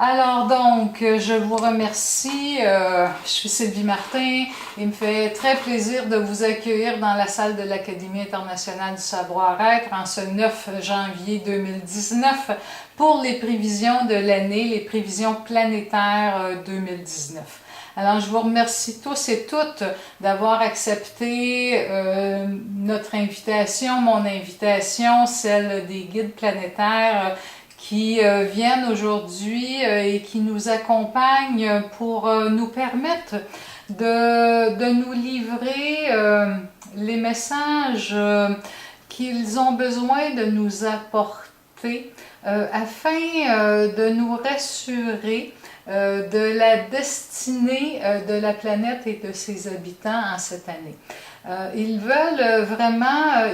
Alors donc, je vous remercie. Je suis Sylvie Martin. Il me fait très plaisir de vous accueillir dans la salle de l'Académie internationale du savoir-être en ce 9 janvier 2019 pour les prévisions de l'année, les prévisions planétaires 2019. Alors, je vous remercie tous et toutes d'avoir accepté notre invitation, mon invitation, celle des guides planétaires qui viennent aujourd'hui et qui nous accompagnent pour nous permettre de nous livrer les messages qu'ils ont besoin de nous apporter afin de nous rassurer de la destinée de la planète et de ses habitants en cette année. Ils veulent vraiment,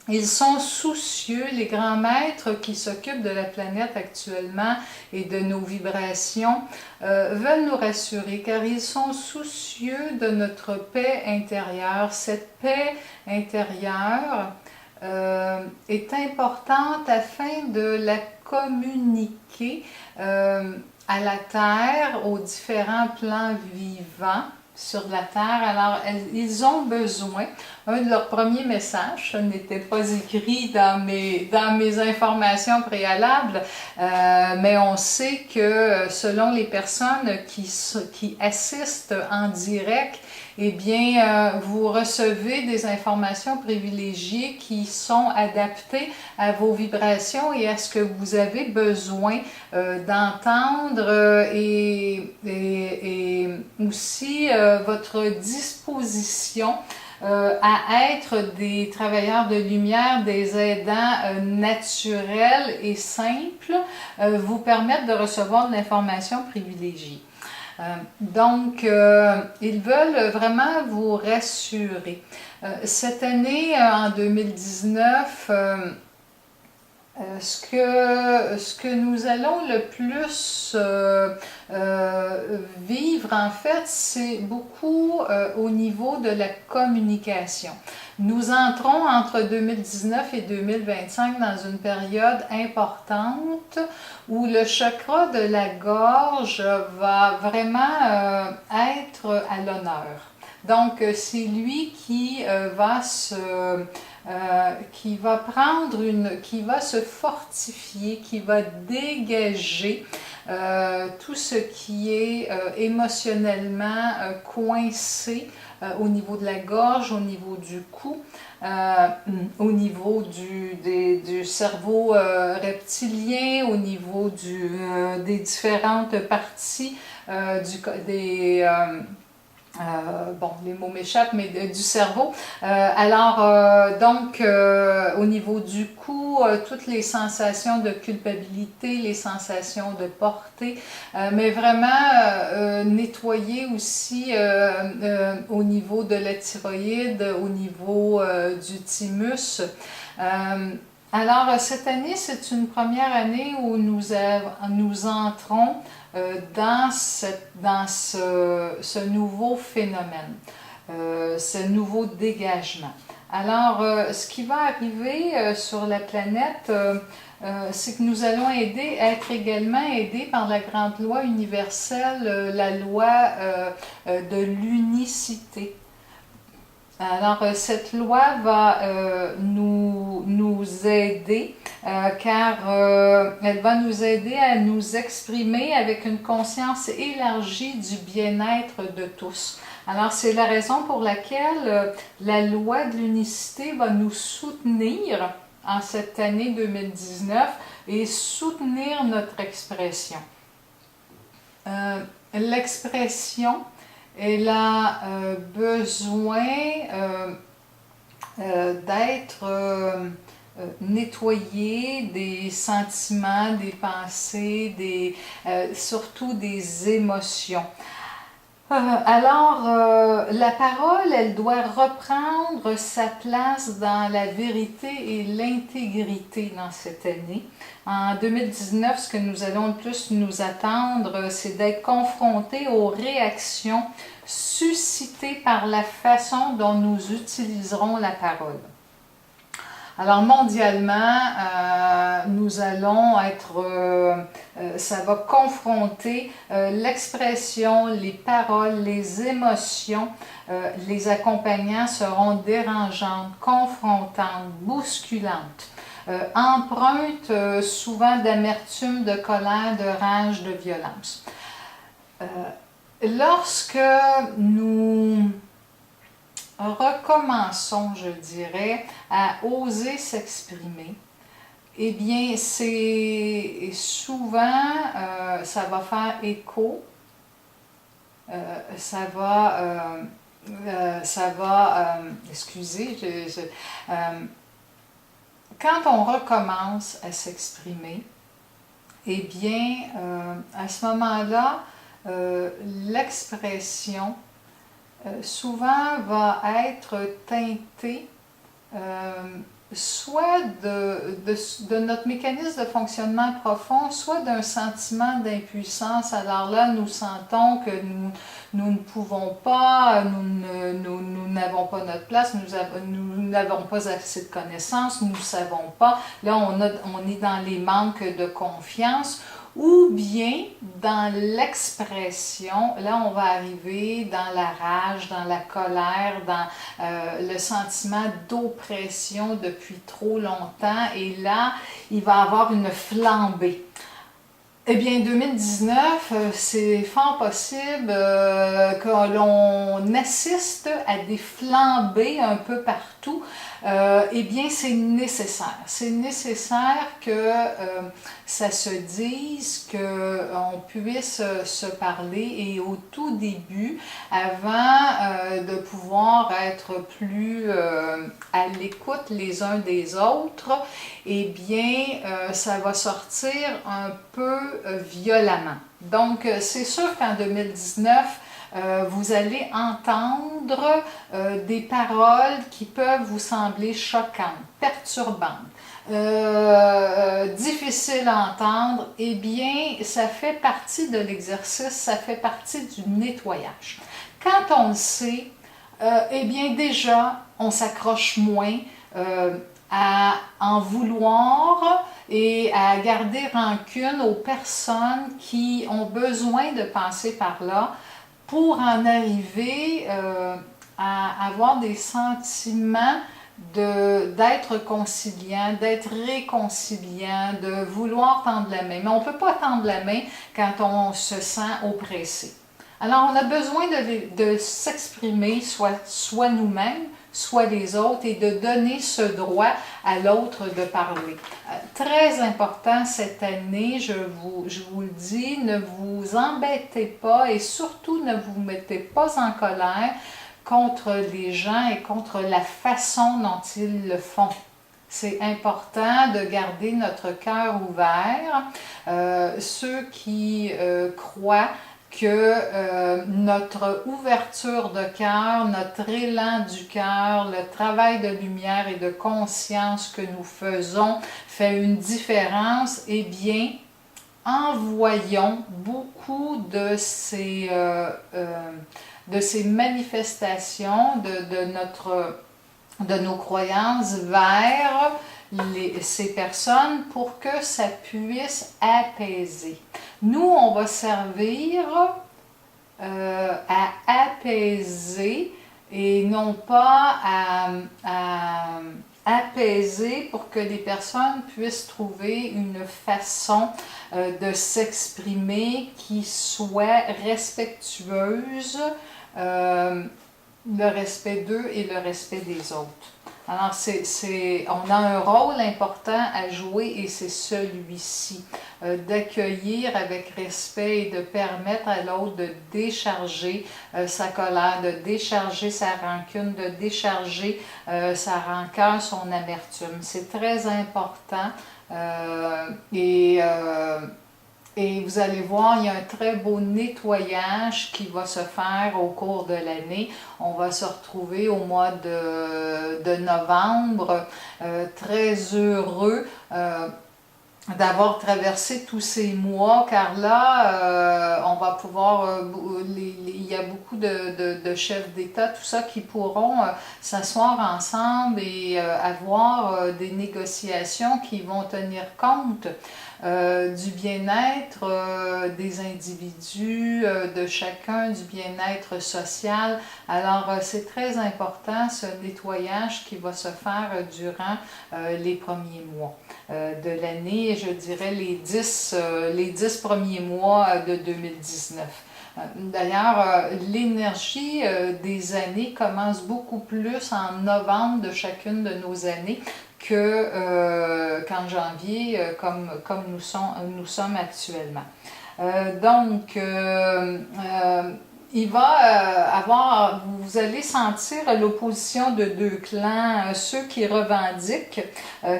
ils sont soucieux, les grands maîtres qui s'occupent de la planète actuellement et de nos vibrations veulent nous rassurer car ils sont soucieux de notre paix intérieure. Cette paix intérieure est importante afin de la communiquer à la Terre, aux différents plans vivants sur la Terre. Alors, ils ont besoin, un de leurs premiers messages, ça n'était pas écrit dans mes informations préalables, mais on sait que selon les personnes qui assistent en direct, eh bien, vous recevez des informations privilégiées qui sont adaptées à vos vibrations et à ce que vous avez besoin d'entendre et aussi votre disposition à être des travailleurs de lumière, des aidants naturels et simples, vous permettent de recevoir de l'information privilégiée. Donc, ils veulent vraiment vous rassurer. Cette année, en 2019, ce que nous allons le plus vivre, en fait, c'est beaucoup au niveau de la communication. Nous entrons entre 2019 et 2025 dans une période importante où le chakra de la gorge va vraiment être à l'honneur. Donc, c'est lui qui qui va se fortifier, qui va dégager tout ce qui est émotionnellement coincé au niveau de la gorge, au niveau du cou, au niveau du cerveau reptilien, au niveau des différentes parties bon, les mots m'échappent, mais du cerveau. Au niveau du cou, toutes les sensations de culpabilité, les sensations de portée, mais vraiment nettoyer aussi au niveau de la thyroïde, au niveau du thymus. Alors, cette année, c'est une première année où nous entrons dans ce nouveau phénomène, ce nouveau dégagement. Alors, ce qui va arriver sur la planète, c'est que nous allons être également aidés par la grande loi universelle, la loi de l'unicité. Alors, cette loi va nous aider car elle va nous aider à nous exprimer avec une conscience élargie du bien-être de tous. Alors, c'est la raison pour laquelle la loi de l'unicité va nous soutenir en cette année 2019 et soutenir notre expression. L'expression, elle a besoin d'être nettoyée des sentiments, des pensées, surtout des émotions. La parole, elle doit reprendre sa place dans la vérité et l'intégrité dans cette année. En 2019, ce que nous allons le plus nous attendre, c'est d'être confrontés aux réactions suscitées par la façon dont nous utiliserons la parole. Alors mondialement, nous allons ça va confronter l'expression, les paroles, les émotions. Les accompagnants seront dérangeantes, confrontantes, bousculantes. Empreintes souvent d'amertume, de colère, de rage, de violence. Lorsque nous recommençons, je dirais, à oser s'exprimer, eh bien, c'est souvent, ça va faire écho, excusez, quand on recommence à s'exprimer, eh bien, à ce moment-là, l'expression souvent va être teintée soit de notre mécanisme de fonctionnement profond, soit d'un sentiment d'impuissance. Alors là, nous sentons que nous ne pouvons pas, nous n'avons pas notre place, nous n'avons pas assez de connaissances, nous ne savons pas. Là, on est dans les manques de confiance. Ou bien dans l'expression, là on va arriver dans la rage, dans la colère, dans le sentiment d'oppression depuis trop longtemps, et là il va y avoir une flambée. Eh bien, 2019, c'est fort possible que l'on assiste à des flambées un peu partout. Eh bien, c'est nécessaire. C'est nécessaire que ça se dise, qu'on puisse se parler. Et au tout début, avant de pouvoir être plus à l'écoute les uns des autres, eh bien, ça va sortir un peu violemment. Donc, c'est sûr qu'en 2019, vous allez entendre des paroles qui peuvent vous sembler choquantes, perturbantes, difficiles à entendre. Eh bien, ça fait partie de l'exercice, ça fait partie du nettoyage. Quand on le sait, eh bien déjà, on s'accroche moins à en vouloir et à garder rancune aux personnes qui ont besoin de passer par là pour en arriver à avoir des sentiments d'être conciliant, d'être réconciliant, de vouloir tendre la main. Mais on ne peut pas tendre la main quand on se sent oppressé. Alors, on a besoin de s'exprimer, soit nous-mêmes, soit les autres, et de donner ce droit à l'autre de parler. Très important cette année, je vous le dis, ne vous embêtez pas et surtout ne vous mettez pas en colère contre les gens et contre la façon dont ils le font. C'est important de garder notre cœur ouvert. Ceux qui croient que notre ouverture de cœur, notre élan du cœur, le travail de lumière et de conscience que nous faisons fait une différence, eh bien, envoyons beaucoup de ces manifestations de nos croyances vers ces personnes pour que ça puisse apaiser. Nous, on va servir à apaiser et non pas à apaiser pour que les personnes puissent trouver une façon de s'exprimer qui soit respectueuse, le respect d'eux et le respect des autres. Alors, on a un rôle important à jouer et c'est celui-ci, d'accueillir avec respect et de permettre à l'autre de décharger sa colère, de décharger sa rancune, de décharger sa rancœur, son amertume. C'est très important et vous allez voir, il y a un très beau nettoyage qui va se faire au cours de l'année. On va se retrouver au mois de novembre, très heureux d'avoir traversé tous ces mois, car là, on va pouvoir, il y a beaucoup de chefs d'État, tout ça, qui pourront s'asseoir ensemble et avoir des négociations qui vont tenir compte du bien-être des individus, de chacun, du bien-être social. Alors, c'est très important ce nettoyage qui va se faire durant les premiers mois de l'année, je dirais les 10 premiers mois de 2019. D'ailleurs, l'énergie des années commence beaucoup plus en novembre de chacune de nos années qu'en janvier, comme nous sommes actuellement. Donc, il va avoir, vous allez sentir l'opposition de deux clans, ceux qui revendiquent,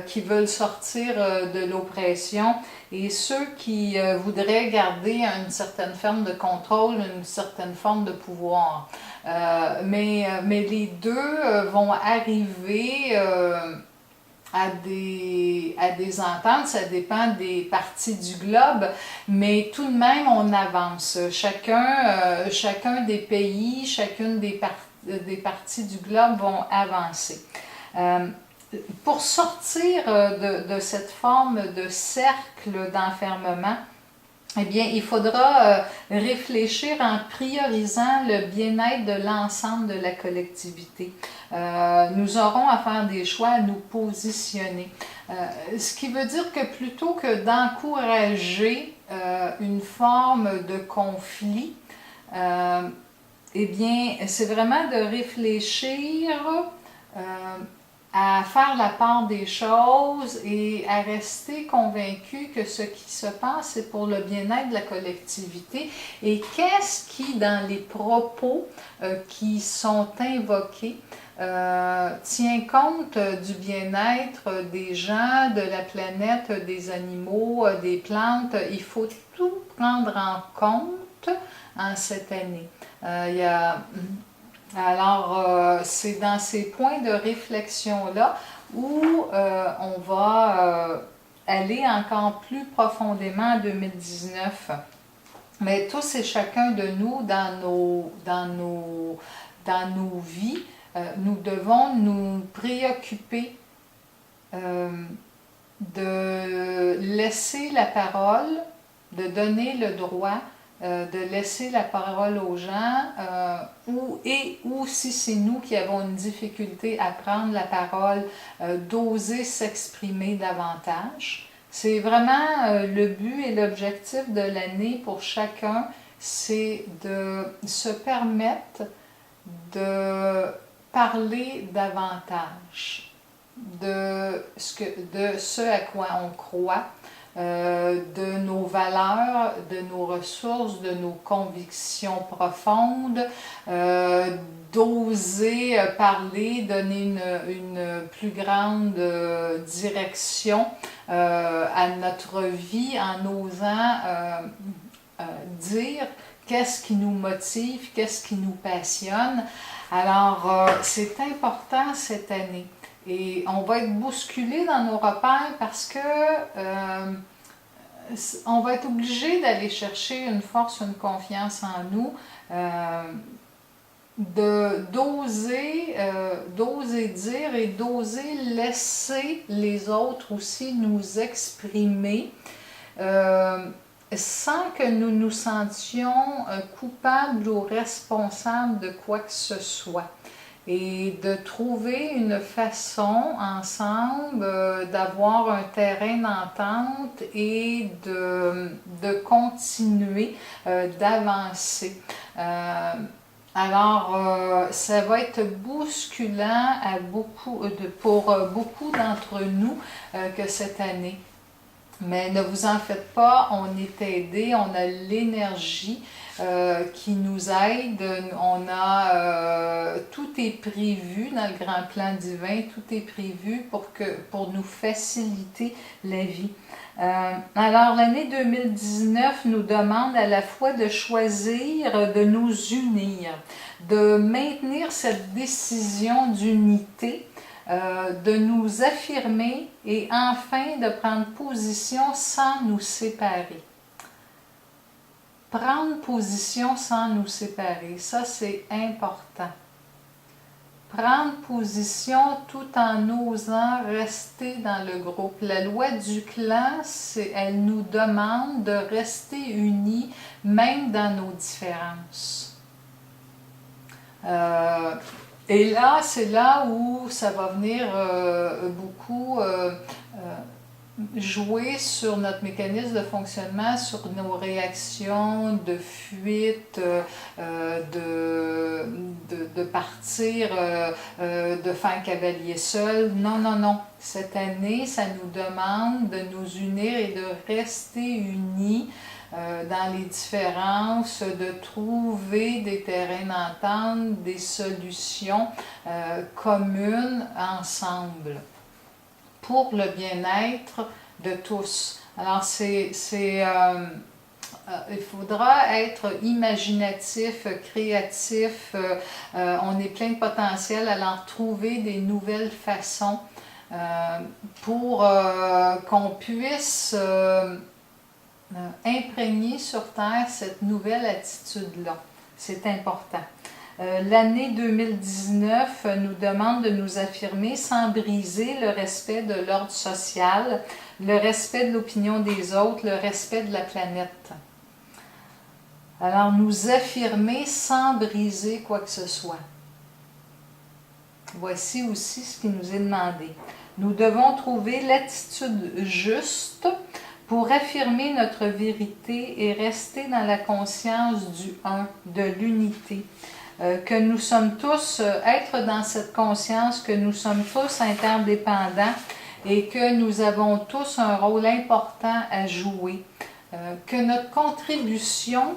qui veulent sortir de l'oppression, et ceux qui voudraient garder une certaine forme de contrôle, une certaine forme de pouvoir. Mais les deux vont arriver à des ententes, ça dépend des parties du globe, mais tout de même on avance. Chacun des pays, chacune des parties du globe vont avancer. Pour sortir de cette forme de cercle d'enfermement, eh bien, il faudra réfléchir en priorisant le bien-être de l'ensemble de la collectivité. Nous aurons à faire des choix, à nous positionner. Ce qui veut dire que plutôt que d'encourager une forme de conflit, eh bien, c'est vraiment de réfléchir à faire la part des choses et à rester convaincu que ce qui se passe, c'est pour le bien-être de la collectivité. Et qu'est-ce qui, dans les propos qui sont invoqués, tient compte du bien-être des gens, de la planète, des animaux, des plantes. Il faut tout prendre en compte en cette année. Alors, c'est dans ces points de réflexion-là où on va aller encore plus profondément en 2019. Mais tous et chacun de nous, dans nos vies, nous devons nous préoccuper de laisser la parole, de donner le droit, de laisser la parole aux gens, ou si c'est nous qui avons une difficulté à prendre la parole, d'oser s'exprimer davantage. C'est vraiment le but et l'objectif de l'année pour chacun, c'est de se permettre de parler davantage de ce à quoi on croit, de nos valeurs, de nos ressources, de nos convictions profondes, d'oser parler, donner une plus grande direction à notre vie en osant dire qu'est-ce qui nous motive, qu'est-ce qui nous passionne. Alors, c'est important cette année. Et on va être bousculé dans nos repères parce que on va être obligé d'aller chercher une force, une confiance en nous, d'oser dire et d'oser laisser les autres aussi nous exprimer sans que nous nous sentions coupables ou responsables de quoi que ce soit. Et de trouver une façon ensemble d'avoir un terrain d'entente et de continuer d'avancer. Alors, ça va être bousculant pour beaucoup d'entre nous que cette année. Mais ne vous en faites pas, on est aidé, on a l'énergie qui nous aide, tout est prévu dans le grand plan divin, tout est prévu pour nous faciliter la vie. Alors l'année 2019 nous demande à la fois de choisir de nous unir, de maintenir cette décision d'unité, de nous affirmer et enfin de prendre position sans nous séparer. Prendre position sans nous séparer, ça c'est important. Prendre position tout en osant rester dans le groupe. La loi du clan, elle nous demande de rester unis, même dans nos différences. Et là, c'est là où ça va venir beaucoup jouer sur notre mécanisme de fonctionnement, sur nos réactions de fuite, de partir, de faire cavalier seul. Non, non, non. Cette année, ça nous demande de nous unir et de rester unis dans les différences, de trouver des terrains d'entente, des solutions communes ensemble, pour le bien-être de tous. Alors, il faudra être imaginatif, créatif, on est plein de potentiel, alors trouver des nouvelles façons pour qu'on puisse imprégner sur Terre cette nouvelle attitude-là. C'est important. L'année 2019 nous demande de nous affirmer sans briser le respect de l'ordre social, le respect de l'opinion des autres, le respect de la planète. Alors, nous affirmer sans briser quoi que ce soit. Voici aussi ce qui nous est demandé. Nous devons trouver l'attitude juste pour affirmer notre vérité et rester dans la conscience du un, de l'unité. Que nous sommes tous, être dans cette conscience que nous sommes tous interdépendants et que nous avons tous un rôle important à jouer. Que notre contribution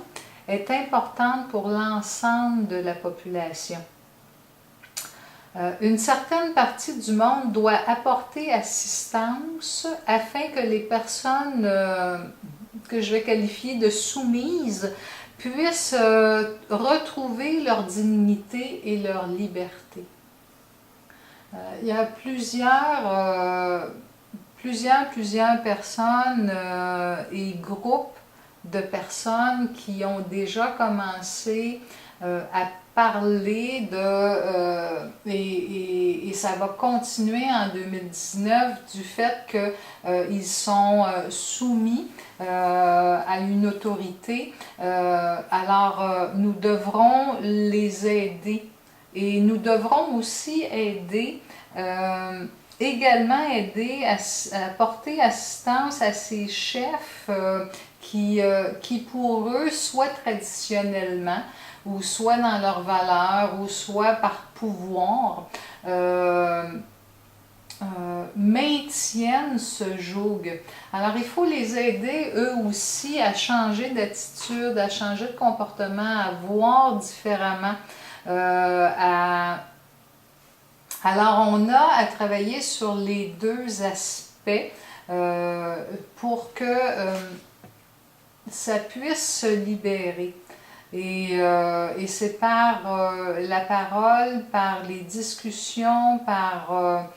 est importante pour l'ensemble de la population. Une certaine partie du monde doit apporter assistance afin que les personnes que je vais qualifier de soumises puissent retrouver leur dignité et leur liberté. Il y a plusieurs personnes et groupes de personnes qui ont déjà commencé à parler et ça va continuer en 2019 du fait qu'ils sont soumis à une autorité. Alors, nous devrons les aider et nous devrons aussi aider, également aider à porter assistance à ces chefs qui pour eux, soit traditionnellement, ou soit dans leurs valeurs, ou soit par pouvoir, maintiennent ce joug. Alors, il faut les aider, eux aussi, à changer d'attitude, à changer de comportement, à voir différemment. Alors, on a à travailler sur les deux aspects pour que ça puisse se libérer. Et c'est par la parole, par les discussions, par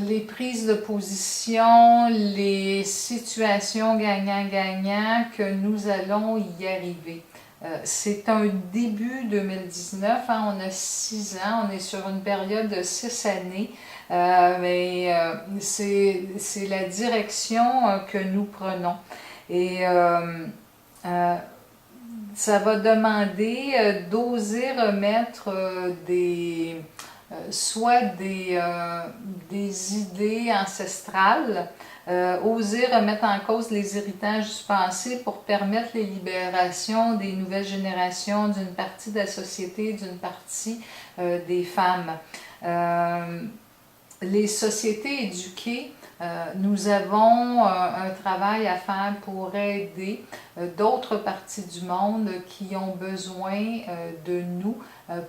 les prises de position, les situations gagnant-gagnant que nous allons y arriver. C'est un début 2019, hein, on a 6 ans, on est sur une période de 6 années, mais c'est la direction que nous prenons. Et ça va demander d'oser remettre soit des idées ancestrales, oser remettre en cause les héritages du passé pour permettre les libérations des nouvelles générations, d'une partie de la société, d'une partie des femmes. Les sociétés éduquées, nous avons un travail à faire pour aider d'autres parties du monde qui ont besoin de nous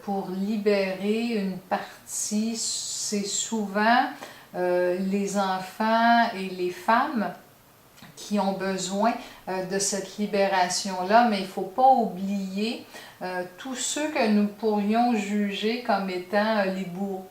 pour libérer une partie. C'est souvent les enfants et les femmes qui ont besoin de cette libération-là, mais il ne faut pas oublier tous ceux que nous pourrions juger comme étant les bourreaux.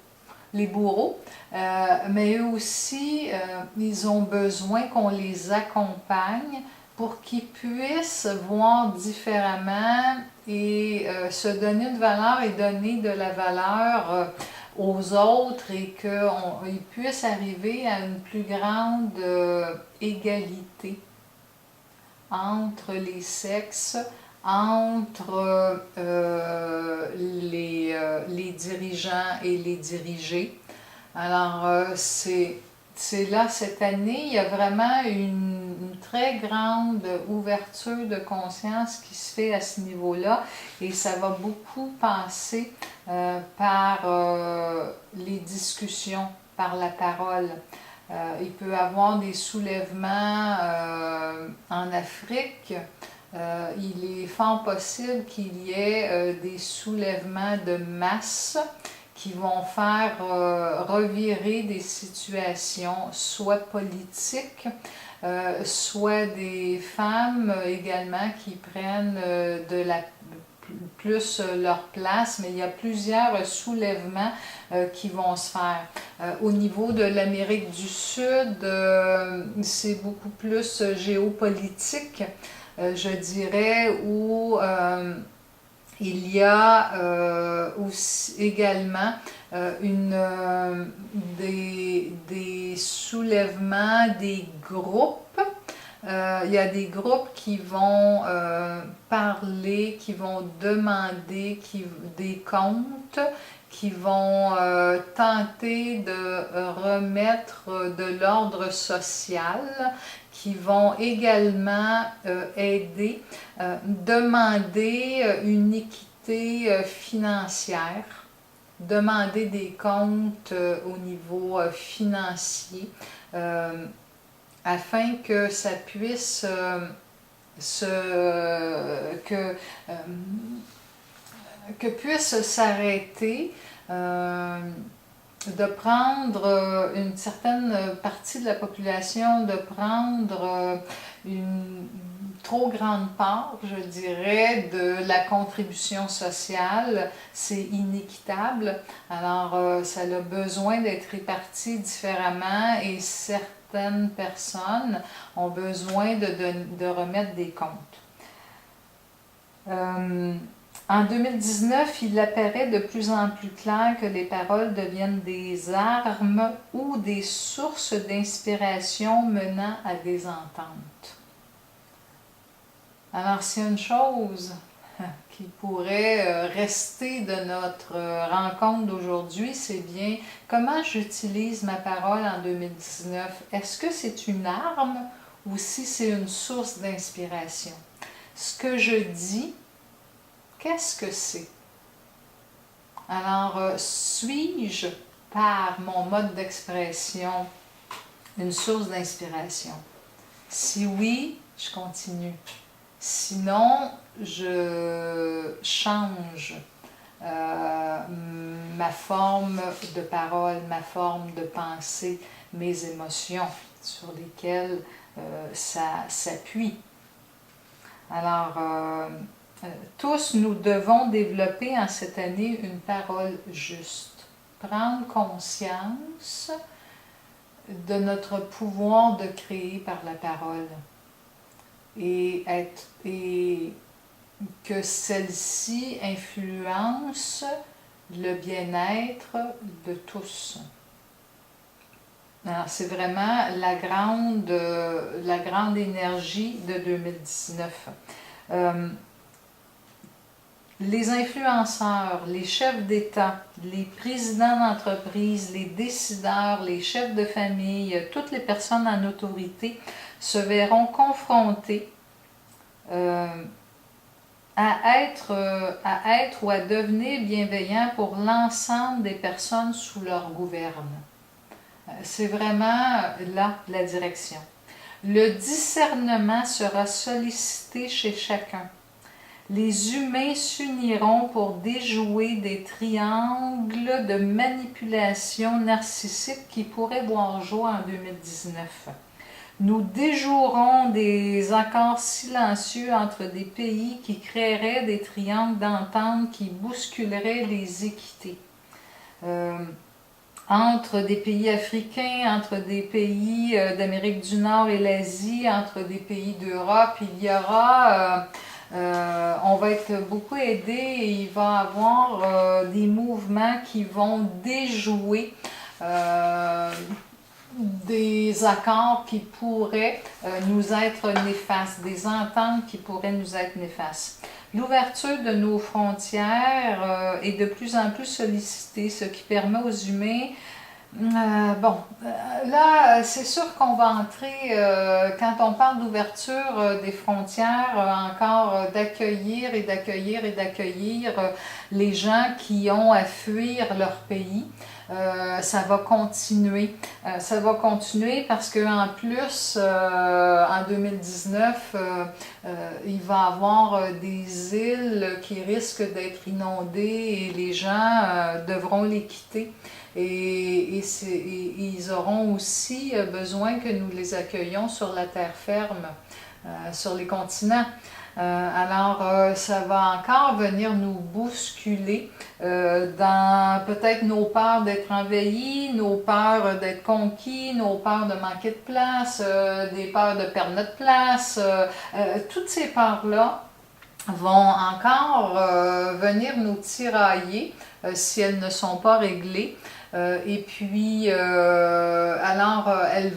les bourreaux, mais eux aussi, ils ont besoin qu'on les accompagne pour qu'ils puissent voir différemment et se donner une valeur et donner de la valeur aux autres et qu'ils puissent arriver à une plus grande égalité entre les sexes, entre les dirigeants et les dirigés. Alors, c'est là, cette année, il y a vraiment une très grande ouverture de conscience qui se fait à ce niveau-là et ça va beaucoup passer par les discussions, par la parole. Il peut y avoir des soulèvements en Afrique. Il est fort possible qu'il y ait des soulèvements de masse qui vont faire revirer des situations, soit politiques, soit des femmes également qui prennent plus leur place, mais il y a plusieurs soulèvements qui vont se faire. Au niveau de l'Amérique du Sud, c'est beaucoup plus géopolitique, je dirais, où il y a aussi également des soulèvements des groupes. Il y a des groupes qui vont parler, qui vont demander des comptes, qui vont tenter de remettre de l'ordre social, qui vont également aider, demander une équité financière, demander des comptes au niveau financier, afin que ça puisse que puisse s'arrêter de prendre une certaine partie de la population, de prendre une trop grande part, je dirais, de la contribution sociale. C'est inéquitable. Alors, ça a besoin d'être réparti différemment et certaines personnes ont besoin de remettre des comptes. En 2019, il apparaît de plus en plus clair que les paroles deviennent des armes ou des sources d'inspiration menant à des ententes. Alors, s'il y a une chose qui pourrait rester de notre rencontre d'aujourd'hui, c'est bien comment j'utilise ma parole en 2019. Est-ce que c'est une arme ou si c'est une source d'inspiration? Ce que je dis, qu'est-ce que c'est? Alors, suis-je, par mon mode d'expression, une source d'inspiration? Si oui, je continue. Sinon, je change ma forme de parole, ma forme de pensée, mes émotions sur lesquelles ça s'appuie. Alors, tous, nous devons développer en cette année une parole juste. Prendre conscience de notre pouvoir de créer par la parole et que celle-ci influence le bien-être de tous. Alors, c'est vraiment la grande énergie de 2019. Les influenceurs, les chefs d'État, les présidents d'entreprise, les décideurs, les chefs de famille, toutes les personnes en autorité se verront confrontés à être ou à devenir bienveillants pour l'ensemble des personnes sous leur gouverne. C'est vraiment là la direction. Le discernement sera sollicité chez chacun. Les humains s'uniront pour déjouer des triangles de manipulation narcissique qui pourraient voir jour en 2019. Nous déjouerons des accords silencieux entre des pays qui créeraient des triangles d'entente qui bousculeraient les équités. entre des pays africains, entre des pays d'Amérique du Nord et l'Asie, entre des pays d'Europe. Il y aura, on va être beaucoup aidé et il va y avoir des mouvements qui vont déjouer des accords qui pourraient nous être néfastes, des ententes qui pourraient nous être néfastes. L'ouverture de nos frontières est de plus en plus sollicitée, ce qui permet aux humains là, c'est sûr qu'on va entrer, quand on parle d'ouverture des frontières, encore d'accueillir et d'accueillir et d'accueillir les gens qui ont à fuir leur pays. Ça va continuer. Ça va continuer parce qu'en plus, en 2019, il va y avoir des îles qui risquent d'être inondées et les gens devront les quitter. Et ils auront aussi besoin que nous les accueillions sur la terre ferme, sur les continents. Alors, ça va encore venir nous bousculer dans peut-être nos peurs d'être envahis, nos peurs d'être conquis, nos peurs de manquer de place, des peurs de perdre notre place. Toutes ces peurs-là vont encore venir nous tirailler si elles ne sont pas réglées. Et puis, alors, elles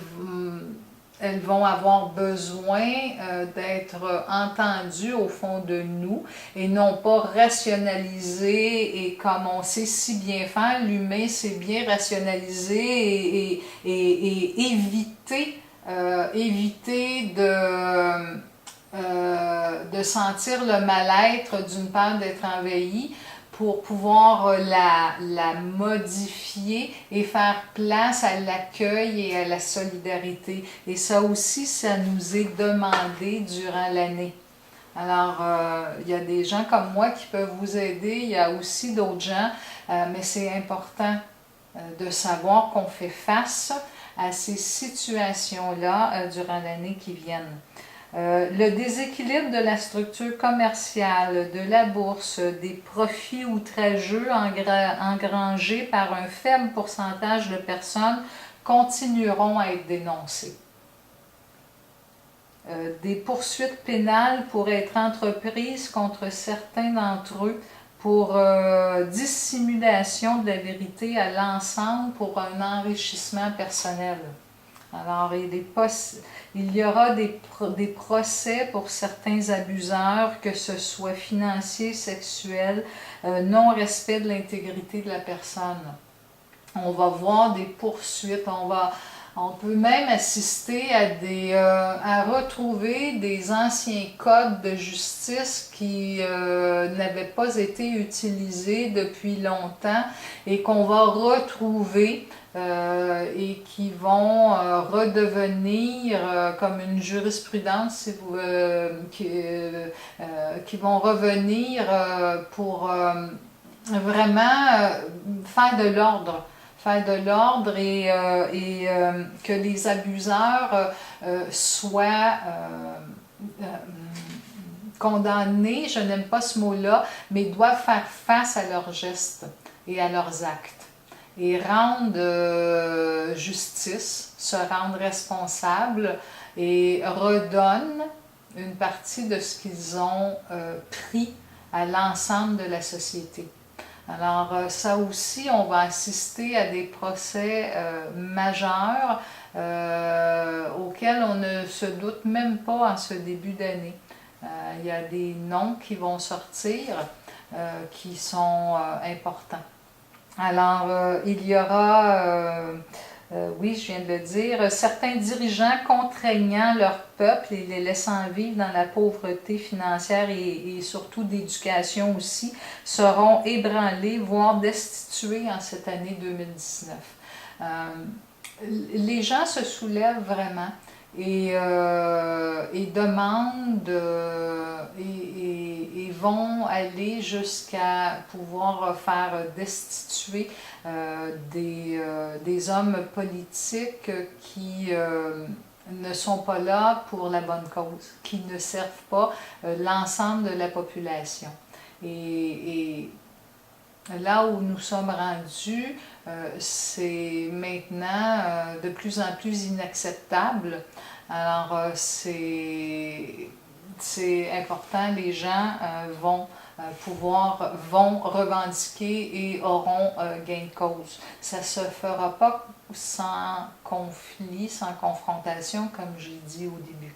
vont avoir besoin d'être entendues au fond de nous et non pas rationalisées. Et comme on sait si bien faire, l'humain sait bien rationaliser et éviter de sentir le mal-être d'une peur d'être envahi, pour pouvoir la modifier et faire place à l'accueil et à la solidarité. Et ça aussi, ça nous est demandé durant l'année. Alors, il y a des gens comme moi qui peuvent vous aider, il y a aussi d'autres gens, mais c'est important de savoir qu'on fait face à ces situations-là durant l'année qui viennent. Le déséquilibre de la structure commerciale, de la bourse, des profits outrageux engrangés par un faible pourcentage de personnes continueront à être dénoncés. Des poursuites pénales pourraient être entreprises contre certains d'entre eux pour dissimulation de la vérité à l'ensemble pour un enrichissement personnel. Alors, il y aura des procès pour certains abuseurs, que ce soit financier, sexuel, non-respect de l'intégrité de la personne. On va voir des poursuites, on peut même assister à retrouver des anciens codes de justice qui n'avaient pas été utilisés depuis longtemps et qu'on va retrouver et qui vont redevenir comme une jurisprudence qui vont revenir pour vraiment faire de l'ordre. Et que les abuseurs soient condamnés, je n'aime pas ce mot-là, mais doivent faire face à leurs gestes et à leurs actes et rendre justice, se rendre responsables et redonnent une partie de ce qu'ils ont pris à l'ensemble de la société. Alors ça aussi, on va assister à des procès majeurs auxquels on ne se doute même pas en ce début d'année. Il y a des noms qui vont sortir qui sont importants. Alors, il y aura, oui, je viens de le dire, certains dirigeants contraignant leur peuple et les laissant vivre dans la pauvreté financière et surtout d'éducation aussi, seront ébranlés, voire destitués en cette année 2019. Les gens se soulèvent vraiment et demandent et vont aller jusqu'à pouvoir faire destituer des hommes politiques qui ne sont pas là pour la bonne cause, qui ne servent pas l'ensemble de la population. Et là où nous sommes rendus, c'est maintenant de plus en plus inacceptable. Alors, c'est important, les gens vont revendiquer et auront gain de cause. Ça ne se fera pas sans conflit, sans confrontation, comme j'ai dit au début.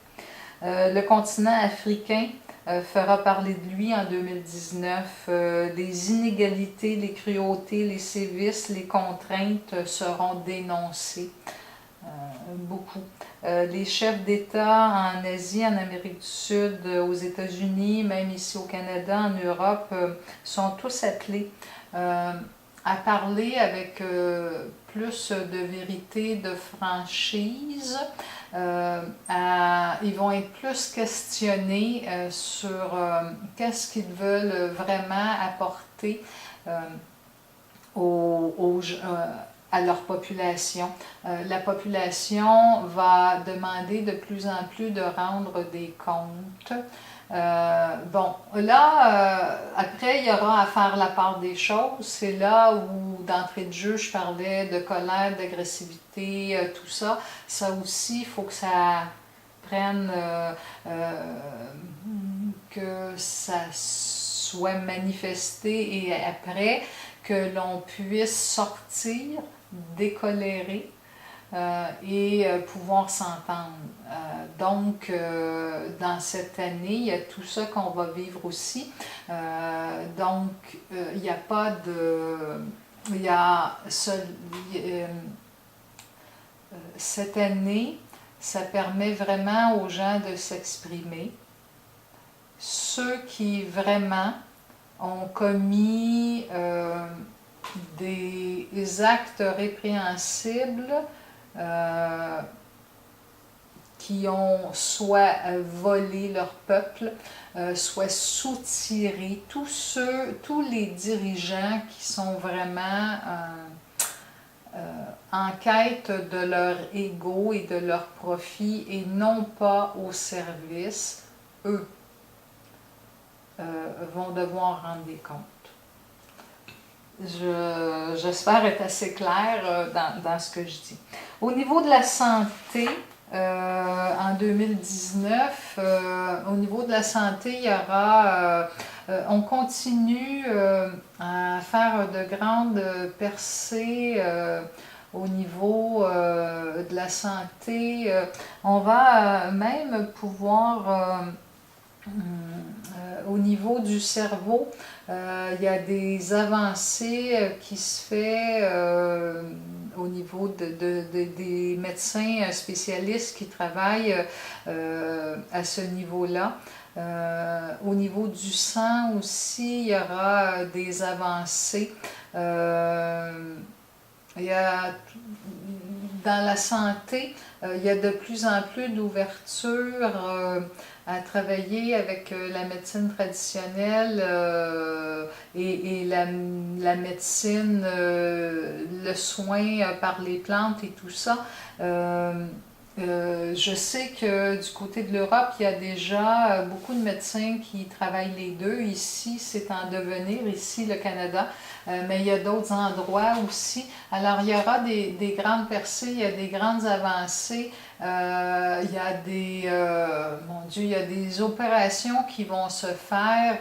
Le continent africain fera parler de lui en 2019. Les inégalités, les cruautés, les sévices, les contraintes seront dénoncées. Beaucoup. Les chefs d'État en Asie, en Amérique du Sud, aux États-Unis, même ici au Canada, en Europe, sont tous appelés à parler avec plus de vérité, de franchise. Ils vont être plus questionnés sur qu'est-ce qu'ils veulent vraiment apporter à leur population. La population va demander de plus en plus de rendre des comptes. Bon, là, après, il y aura à faire la part des choses. C'est là où, d'entrée de jeu, je parlais de colère, d'agressivité, tout ça. Ça aussi, il faut que ça prenne, que ça soit manifesté et après, que l'on puisse sortir, décolérer et pouvoir s'entendre. Donc, dans cette année, il y a tout ça qu'on va vivre aussi. Donc, il n'y a pas de... Il y a cette année, ça permet vraiment aux gens de s'exprimer. Ceux qui vraiment ont commis des actes répréhensibles, qui ont soit volé leur peuple, soit soutiré, tous les dirigeants qui sont vraiment en quête de leur ego et de leur profit et non pas au service, eux vont devoir rendre des comptes. J'espère être assez claire dans ce que je dis. Au niveau de la santé, en 2019, au niveau de la santé, il y aura, on continue à faire de grandes percées au niveau de la santé. On va même pouvoir au niveau du cerveau, il y a des avancées qui se fait au niveau des médecins spécialistes qui travaillent à ce niveau-là. Au niveau du sang aussi, il y aura des avancées. Il y a, dans la santé, il y a de plus en plus d'ouverture à travailler avec la médecine traditionnelle et la médecine, le soin par les plantes et tout ça. Je sais que du côté de l'Europe, il y a déjà beaucoup de médecins qui travaillent les deux. Ici, c'est en devenir, ici, le Canada. Mais il y a d'autres endroits aussi. Alors, il y aura des grandes percées, il y a des grandes avancées. Il y a mon Dieu, il y a des opérations qui vont se faire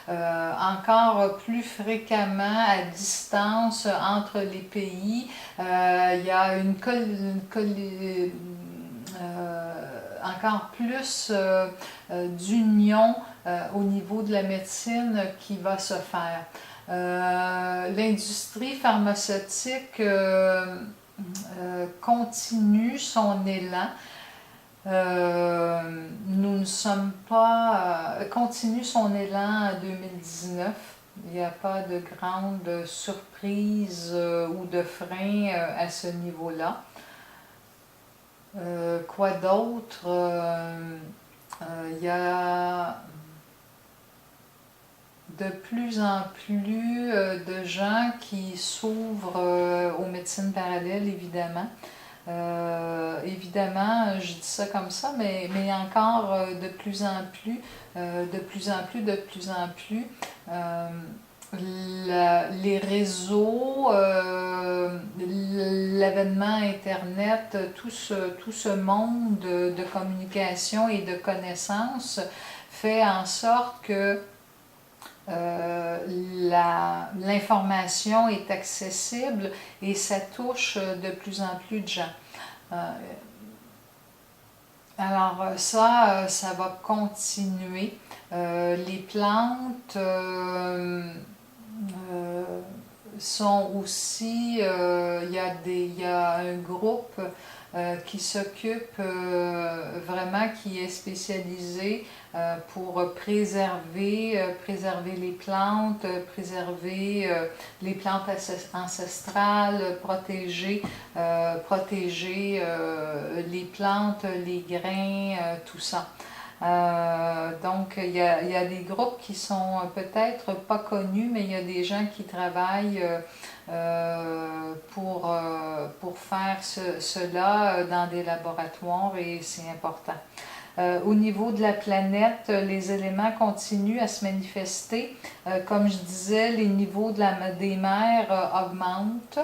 encore plus fréquemment à distance entre les pays. Il y a encore plus d'union au niveau de la médecine qui va se faire. L'industrie pharmaceutique continue son élan. Nous ne sommes pas... continue son élan en 2019. Il n'y a pas de grande surprise ou de frein à ce niveau-là. Quoi d'autre? Il y a de plus en plus de gens qui s'ouvrent aux médecines parallèles, évidemment. Évidemment, je dis ça comme ça, mais encore de plus en plus, de plus en plus. les réseaux, l'avènement Internet, tout ce monde de communication et de connaissances fait en sorte que l'information est accessible et ça touche de plus en plus de gens. Alors ça va continuer. Les plantes sont aussi, il y a un groupe qui s'occupe vraiment, qui est spécialisé pour préserver les plantes, préserver les plantes ancestrales, protéger les plantes, les grains, tout ça. Donc, il y a des groupes qui sont peut-être pas connus, mais il y a des gens qui travaillent pour faire cela dans des laboratoires et c'est important. Au niveau de la planète, les éléments continuent à se manifester. Comme je disais, les niveaux des mers augmentent.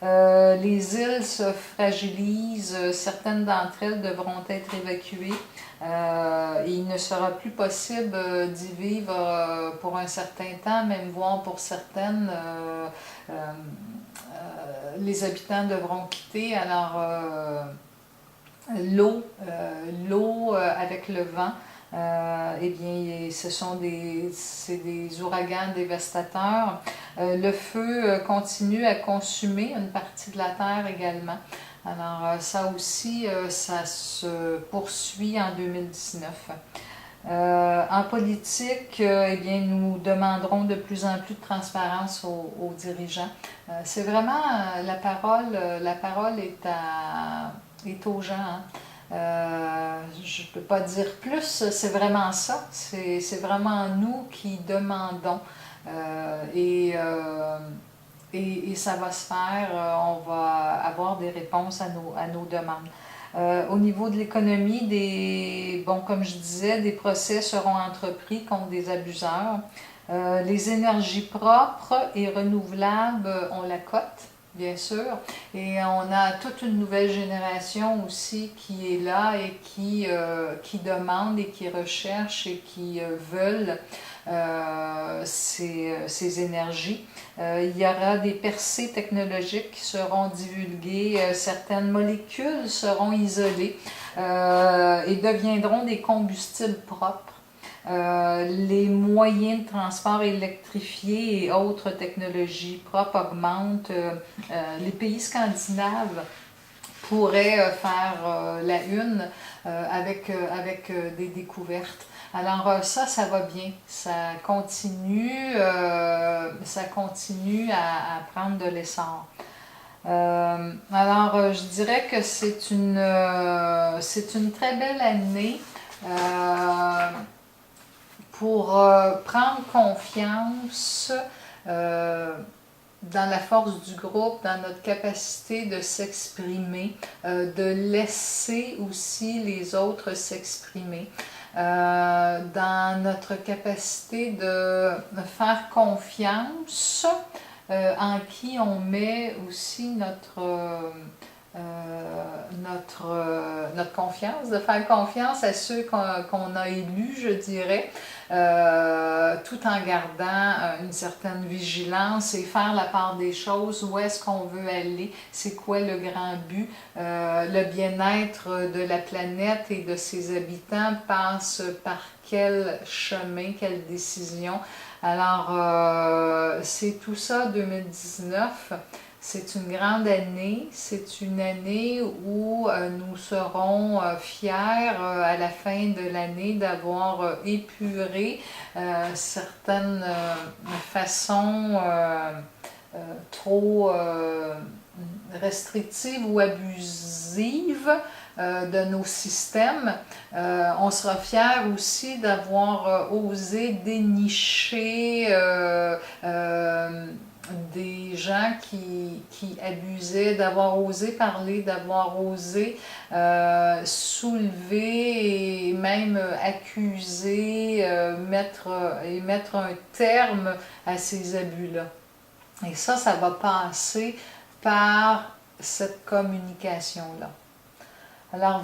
Les îles se fragilisent, certaines d'entre elles devront être évacuées. Il ne sera plus possible d'y vivre pour un certain temps, même voire pour certaines, les habitants devront quitter. Alors, l'eau avec le vent, eh bien, c'est des ouragans dévastateurs. Le feu continue à consumer une partie de la terre également. Alors ça aussi, ça se poursuit en 2019. En politique, eh bien, nous demanderons de plus en plus de transparence aux dirigeants. C'est vraiment la parole est aux gens. Hein. Je ne peux pas dire plus, c'est vraiment ça. C'est vraiment nous qui demandons. Et ça va se faire, on va avoir des réponses à nos demandes. Au niveau de l'économie, comme je disais, des procès seront entrepris contre des abuseurs. Les énergies propres et renouvelables ont la cote, bien sûr, et on a toute une nouvelle génération aussi qui est là et qui demande et qui recherche et qui veulent ces énergies. Il y aura des percées technologiques qui seront divulguées, certaines molécules seront isolées et deviendront des combustibles propres. Les moyens de transport électrifiés et autres technologies propres augmentent. Les pays scandinaves pourraient faire la une avec des découvertes. Alors ça va bien, ça continue à prendre de l'essor. Alors je dirais que c'est une très belle année pour prendre confiance dans la force du groupe, dans notre capacité de s'exprimer, de laisser aussi les autres s'exprimer. Dans notre capacité de faire confiance en qui on met aussi notre confiance, de faire confiance à ceux qu'on a élus, je dirais, tout en gardant une certaine vigilance et faire la part des choses, où est-ce qu'on veut aller, c'est quoi le grand but. Le bien-être de la planète et de ses habitants passe par quel chemin, quelle décision. Alors, c'est tout ça 2019. C'est une grande année, c'est une année où nous serons fiers à la fin de l'année d'avoir épuré certaines façons trop restrictive ou abusive de nos systèmes. On sera fiers aussi d'avoir osé dénicher des gens qui abusaient, d'avoir osé parler, d'avoir osé soulever et même accuser, mettre un terme à ces abus-là. Et ça va passer par cette communication-là. Alors,